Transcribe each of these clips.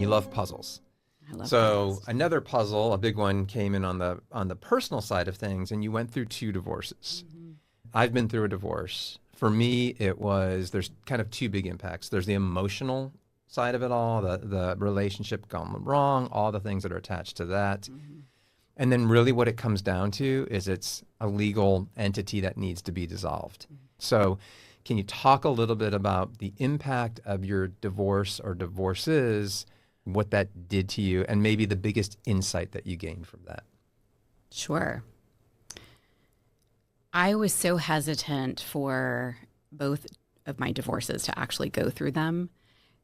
You love puzzles. I love So puzzles. another puzzle, a big one, came in on the personal side of things, and you went through 2 divorces. Mm-hmm. I've been through a divorce. For me, there's kind of 2 big impacts. There's the emotional side of it all, the relationship gone wrong, all the things that are attached to that. Mm-hmm. And then really what it comes down to is it's a legal entity that needs to be dissolved. Mm-hmm. So can you talk a little bit about the impact of your divorce or divorces, what that did to you, and maybe the biggest insight that you gained from that? Sure. I was so hesitant for both of my divorces to actually go through them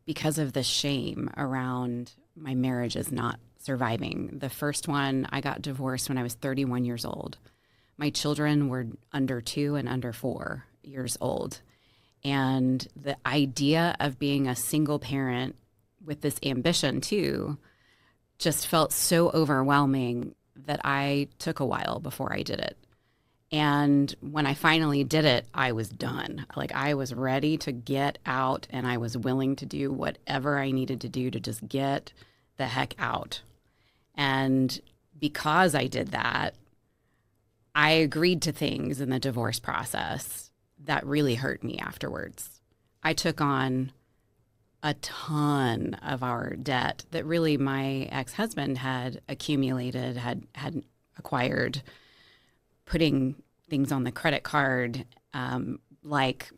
because of the shame around my marriages not surviving. The first one, I got divorced when I was 31 years old. My children were under 2 and under 4 years old. And the idea of being a single parent with this ambition too just felt so overwhelming that I took a while before I did it. And when I finally did it, I was done. Like, I was ready to get out, and I was willing to do whatever I needed to do to just get the heck out. And because I did that, I agreed to things in the divorce process that really hurt me afterwards. I took on a ton of our debt that really my ex-husband had accumulated, had acquired, putting things on the credit card. Like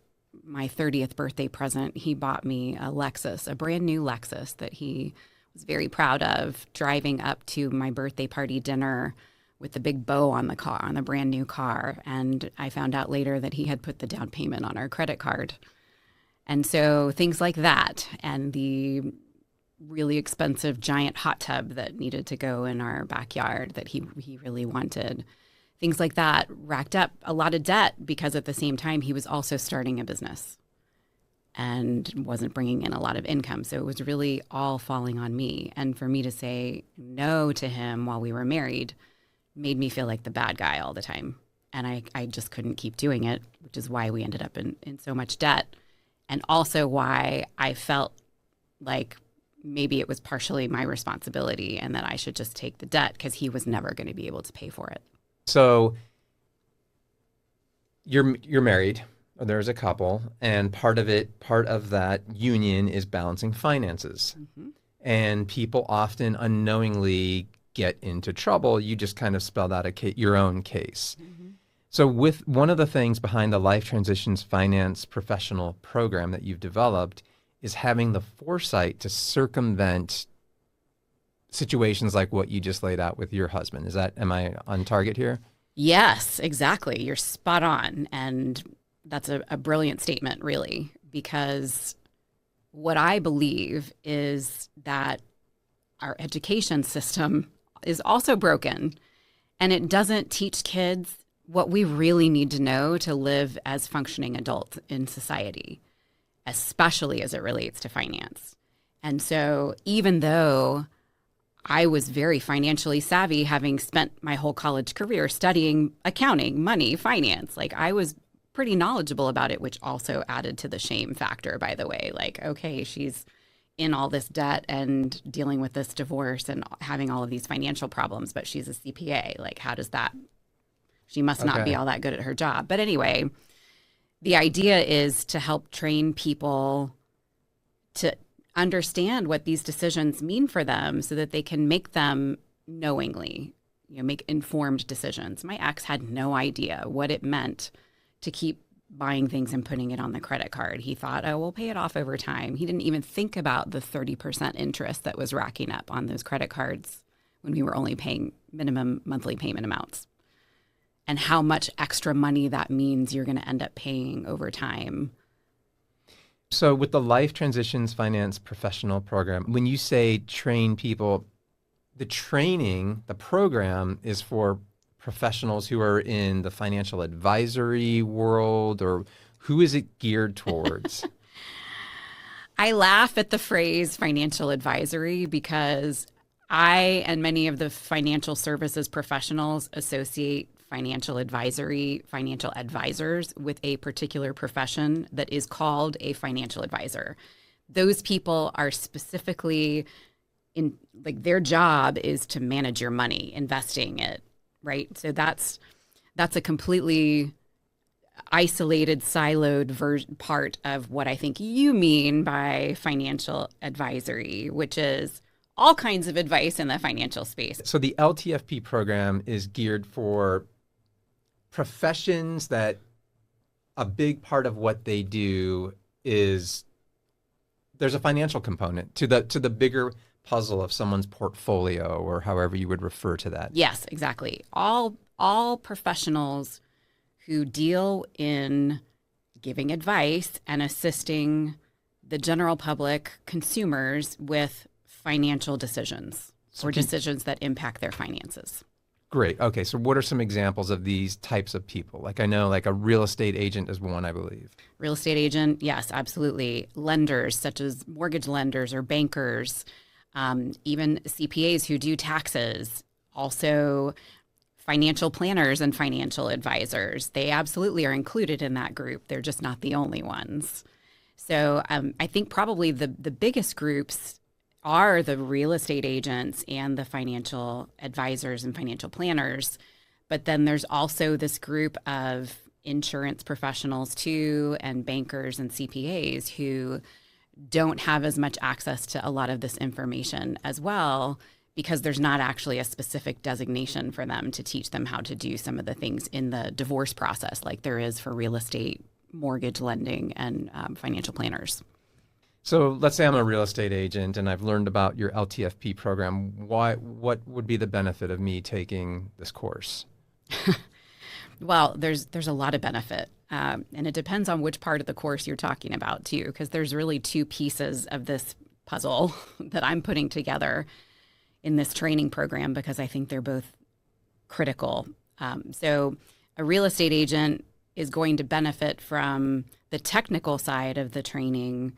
my 30th birthday present, he bought me a Lexus, a brand new Lexus that he was very proud of, driving up to my birthday party dinner with the big bow on the car, on the brand new car. And I found out later that he had put the down payment on our credit card. And so things like that, and the really expensive giant hot tub that needed to go in our backyard that he really wanted, things like that racked up a lot of debt because at the same time he was also starting a business and wasn't bringing in a lot of income. So it was really all falling on me. And for me to say no to him while we were married made me feel like the bad guy all the time. And I just couldn't keep doing it, which is why we ended up in so much debt. And also why I felt like maybe it was partially my responsibility and that I should just take the debt because he was never going to be able to pay for it. So you're married, or there's a couple, and part of that union is balancing finances. Mm-hmm. And people often unknowingly get into trouble. You just kind of spelled out your own case. Mm-hmm. So with one of the things behind the Life Transitions Finance Professional program that you've developed is having the foresight to circumvent situations like what you just laid out with your husband. Am I on target here? Yes, exactly. You're spot on. And that's a brilliant statement, really, because what I believe is that our education system is also broken, and it doesn't teach kids what we really need to know to live as functioning adults in society, especially as it relates to finance. And so even though I was very financially savvy, having spent my whole college career studying accounting, money, finance, like I was pretty knowledgeable about it, which also added to the shame factor, by the way. Like, okay, she's in all this debt and dealing with this divorce and having all of these financial problems, but she's a CPA. Like, how does that... She must not be all that good at her job. But anyway, the idea is to help train people to understand what these decisions mean for them so that they can make them knowingly, make informed decisions. My ex had no idea what it meant to keep buying things and putting it on the credit card. He thought, oh, we'll pay it off over time. He didn't even think about the 30% interest that was racking up on those credit cards when we were only paying minimum monthly payment amounts, and how much extra money that means you're going to end up paying over time. So with the Life Transitions Finance Professional Program, when you say train people, the program is for professionals who are in the financial advisory world, or who is it geared towards? I laugh at the phrase financial advisory because I and many of the financial services professionals associate financial advisors with a particular profession that is called a financial advisor. Those people are specifically in like their job is to manage your money, investing it, right? So that's a completely isolated, siloed part of what I think you mean by financial advisory, which is all kinds of advice in the financial space. So the LTFP program is geared for professions that a big part of what they do is there's a financial component to the bigger puzzle of someone's portfolio, or however you would refer to that. Yes, exactly. All professionals who deal in giving advice and assisting the general public, consumers, with financial decisions or decisions that impact their finances. Great. Okay. So what are some examples of these types of people? Like, I know like a real estate agent is one, I believe. Real estate agent, yes, absolutely. Lenders, such as mortgage lenders or bankers, even CPAs who do taxes, also financial planners and financial advisors. They absolutely are included in that group. They're just not the only ones. So I think probably the biggest groups are the real estate agents and the financial advisors and financial planners. But then there's also this group of insurance professionals too, and bankers and CPAs who don't have as much access to a lot of this information as well, because there's not actually a specific designation for them to teach them how to do some of the things in the divorce process, like there is for real estate, mortgage lending, and financial planners. So let's say I'm a real estate agent and I've learned about your LTFP program. What would be the benefit of me taking this course? Well, there's a lot of benefit. And it depends on which part of the course you're talking about too, because there's really two pieces of this puzzle that I'm putting together in this training program, because I think they're both critical. So a real estate agent is going to benefit from the technical side of the training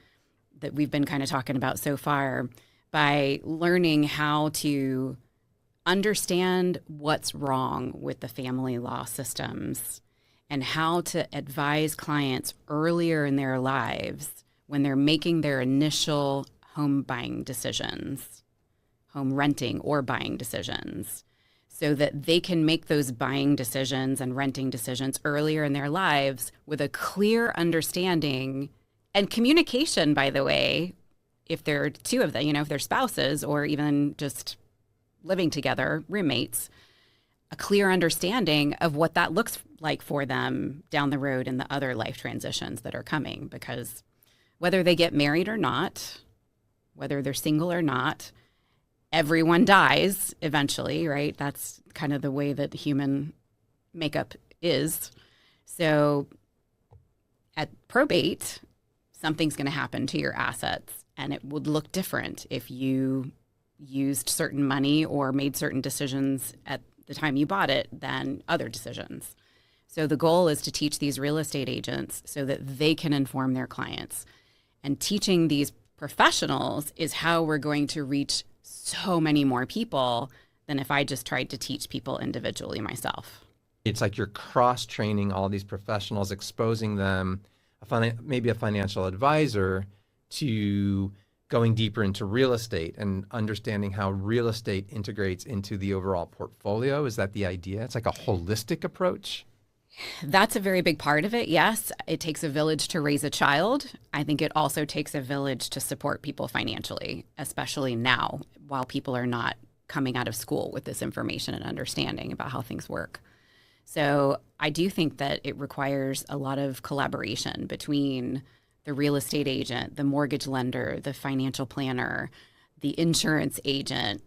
that we've been kind of talking about so far, by learning how to understand what's wrong with the family law systems and how to advise clients earlier in their lives when they're making their initial home buying decisions, home renting or buying decisions, so that they can make those buying decisions and renting decisions earlier in their lives with a clear understanding and communication, by the way, if there are two of them, if they're spouses or even just living together, roommates, a clear understanding of what that looks like for them down the road in the other life transitions that are coming. Because whether they get married or not, whether they're single or not, everyone dies eventually, right? That's kind of the way that human makeup is. So at probate, something's going to happen to your assets, and it would look different if you used certain money or made certain decisions at the time you bought it than other decisions. So the goal is to teach these real estate agents so that they can inform their clients. And teaching these professionals is how we're going to reach so many more people than if I just tried to teach people individually myself. It's like you're cross-training all these professionals, exposing them, maybe a financial advisor, to going deeper into real estate and understanding how real estate integrates into the overall portfolio. Is that the idea? It's like a holistic approach? That's a very big part of it, yes. It takes a village to raise a child. I think it also takes a village to support people financially, especially now, while people are not coming out of school with this information and understanding about how things work. So I do think that it requires a lot of collaboration between the real estate agent, the mortgage lender, the financial planner, the insurance agent,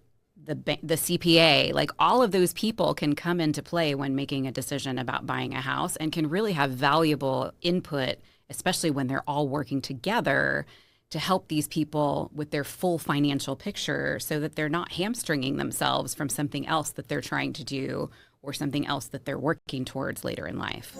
the CPA. Like, all of those people can come into play when making a decision about buying a house, and can really have valuable input, especially when they're all working together to help these people with their full financial picture, so that they're not hamstringing themselves from something else that they're trying to do or something else that they're working towards later in life.